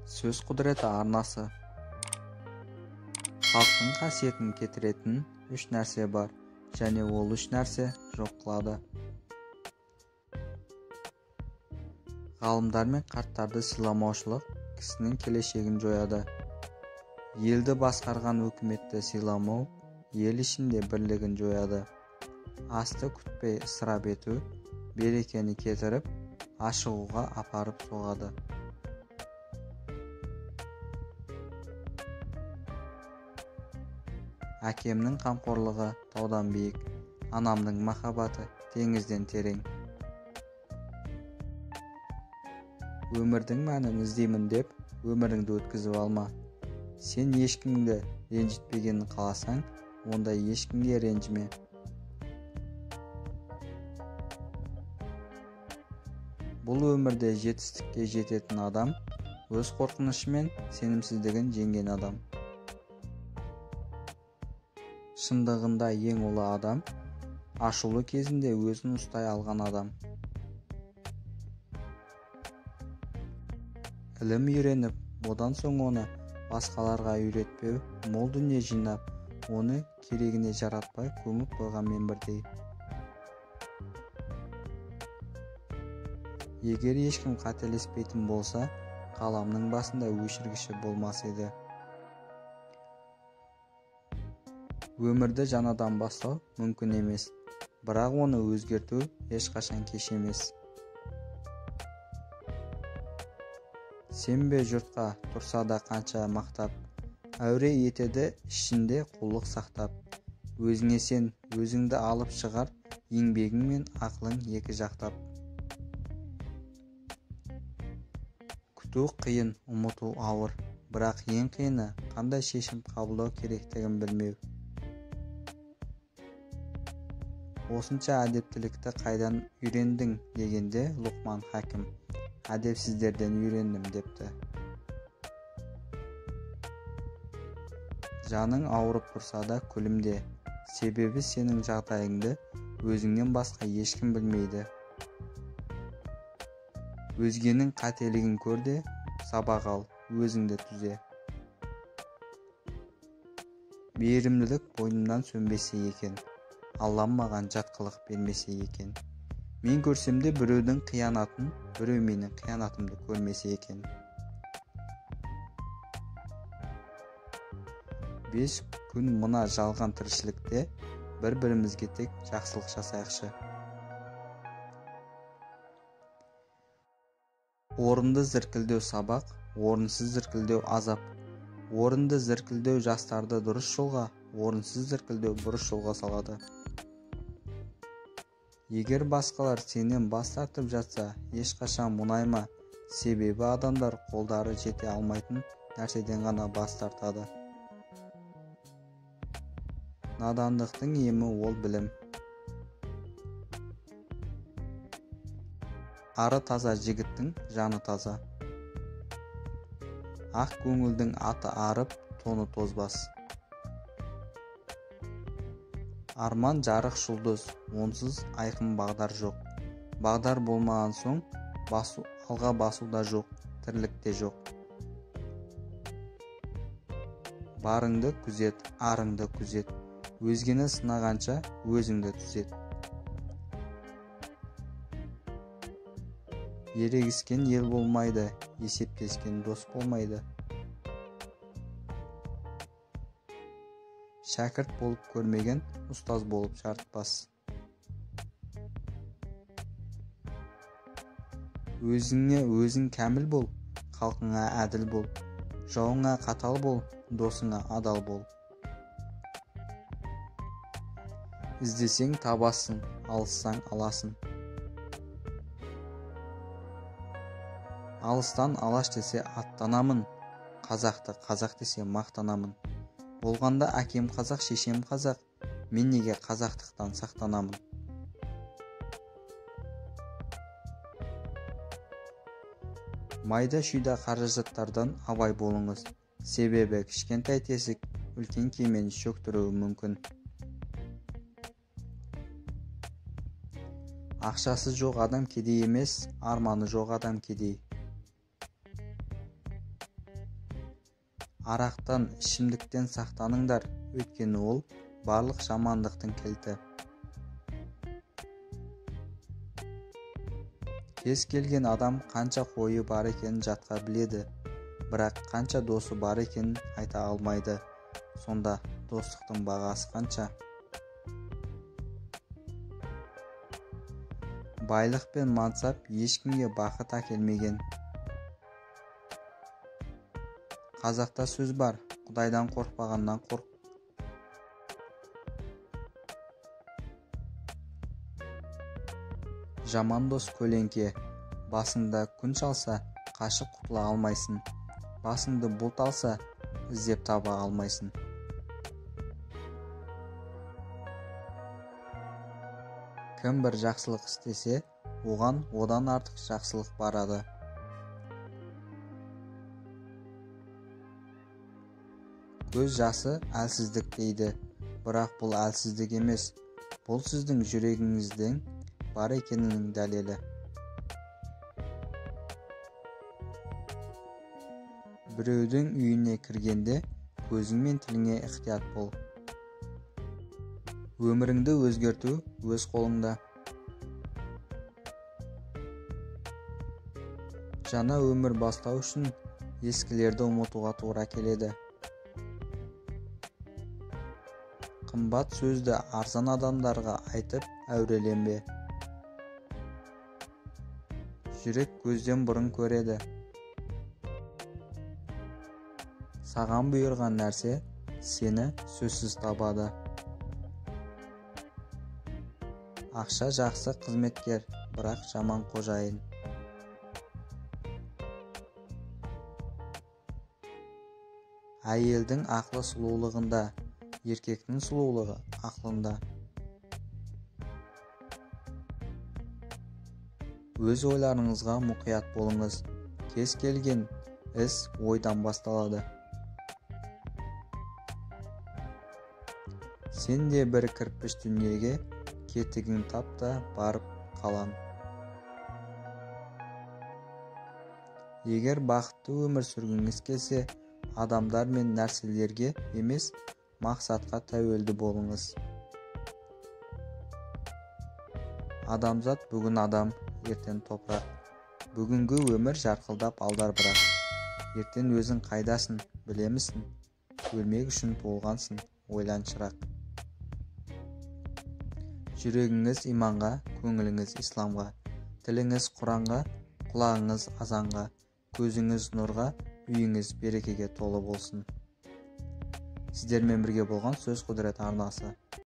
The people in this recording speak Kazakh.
Сөз құдіреті арнасы. Халықтың қасиетін кетіретін үш нәрсе бар, және ол үш нәрсе жоқ қылады. Ғалымдар мен қарттарды сыйламаушылық кісінің келешегін жояды. Елді басқарған өкіметті сыйламау ел ішінде бірлігін жояды. Асты күтпей ысырап ету берекені кетіріп, ашығуға апарып соғады. Әкемнің қамқорлығы таудан биік, анамның махаббаты теңізден терең. Өмірдің мәнін іздеймін деп, өміріңді өткізіп алма. Сен ешкімді ренжітпегенін қаласаң, онда ешкімге ренжіме. Бұл өмірде жетістікке жететін адам, өз қорқынышы мен сенімсіздігін жеңген адам. Шындығында ең ұлы адам, ашулы кезінде өзін ұстай алған адам. Ілім үйреніп, одан соң оны басқаларға үйретпеу, мол дүние жинап, оны керегіне жаратпай көміп қойғанмен бірдей. Егер ешкім қателеспейтін болса, қаламның басында өшіргіші болмас еді. Өмірді жаңадан бастау мүмкін емес, бірақ оны өзгерту ешқашан кеш емес. Сенбе жұртқа тұрса да қанша мақтап, әуре етеді ішінде қулық сақтап. Өзіңе сен, өзіңді алып шығар, еңбегің мен ақылың екі жақтап. Күту қиын, ұмыту ауыр, бірақ ең қиыны қандай шешім қабылдау керектігін білмеу. Осынша әдептілікті қайдан үйрендің дегенде Лұқман Хәкім, әдепсіздерден үйрендім депті. Жаның ауырып тұрса да күлімде, себебі сенің жағдайыңды өзіңнен басқа ешкім білмейді. Өзгенің қателігін көрде, сабақ ал, өзіңді түзе. Мейірімділік бойымнан сөнбесе екен, Аллам маған жатқылық бермесе екен. Мен көрсемде біреудің қиянатын, біреу менің қиянатымды көрмесе екен. 5 күн мына жалған тіршілікте бір-бірімізге тек жақсылық жасайықшы. Орынды зіркілдеу сабақ, орынсыз зіркілдеу азап. Орынды зіркілдеу жастарды дұрыс жолға, орынсыз зіркілдеу бұрыс жолға салады. Егер басқалар сенен бас тартып жатса, ешқашан мұнайма, себебі адамдар қолдары жете алмайтын нәрседен ғана бас тартады. Надандықтың емі ол білім. Ары таза жігіттің жаны таза. Ақ көңілдің аты арып, тоны тозбас. Арман жарық жұлдыз, онсыз айқын бағдар жоқ. Бағдар болмаған соң, алға басуда жоқ, тірлікте жоқ. Барыңды күзет, арыңды күзет, өзгені сынағанша өзіңді түзет. Ерегіскен ел болмайды, есептескен дос болмайды. Шәкірт болып көрмеген, ұстаз болып жарытпас. Өзіңе өзің кәміл бол, халқыңа әділ бол. Жауыңа қатал бол, досыңа адал бол. Іздесең табасың, алыссаң аласың. Алыстан алаш десе аттанамын, қазақты қазақ десе мақтанамын. Болғанда әкем қазақ, шешем қазақ, мен неге қазақтықтан сақтанамын. Майда шүйда қаражаттардан абай болыңыз, себебі кішкентай тесік үлкен кемені шөктіруі мүмкін. Ақшасы жоқ адам кедей емес, арманы жоқ адам кедей. Арақтан, ішімдіктен сақтаныңдар, өйткені ол барлық жамандықтың кілті. Кез келген адам қанша қойы бар екенін жатқа біледі, бірақ қанша досы бар екенін айта алмайды. Сонда достықтың бағасы қанша? Байлық пен мансап ешкімге бақыт әкелмеген. Қазақта сөз бар, Құдайдан қорықпағаннан қорық. Жаман дос көлеңке, басыңда күн шалса, қашып құтыла алмайсың. Басыңды бұлт алса, іздеп таба алмайсың. Кім бір жақсылық істесе, оған одан артық жақсылық барады. Көз жасы әлсіздік дейді, бірақ бұл әлсіздік емес, бұл сіздің жүрегіңіздің бар екенінің дәлелі. Біреудің үйіне кіргенде көзің мен тіліңе ықтият бол. Өміріңді өзгерту өз қолыңда. Жаңа өмір бастау үшін ескілерді ұмытуға тура келеді. Қымбат сөзді арзан адамдарға айтып әуреленбе. Жүрек көзден бұрын көреді. Саған бұйырған нәрсе сені сөзсіз табады. Ақша жақсы қызметкер, бірақ жаман қожайын. Әйелдің ақлы сұлулығында, еркектің сұлулығы ақылында. Өз ойларыңызға мұқият болыңыз. Кез келген іс ойдан басталады. Сен де бір кірпіш дүниеге кетігін тап та барып қалам. Егер бақытты өмір сүргіңіз келсе, адамдар мен нәрселерге емес, мақсатқа тәуелді болыңыз. Адамзат бүгін адам, ертең топырақ. Бүгінгі өмір жарқылдап алдар бірақ. Ертең өзің қайдасың, білемісің? Өлмек үшін туылғансың, ойлан шырақ. Жүрегіңіз иманға, көңіліңіз исламға, тіліңіз Құранға, құлағыңыз азанға, көзіңіз нұрға, үйіңіз берекеге толы болсын. Сіздермен бірге болған Сөз Құдірет арнасы.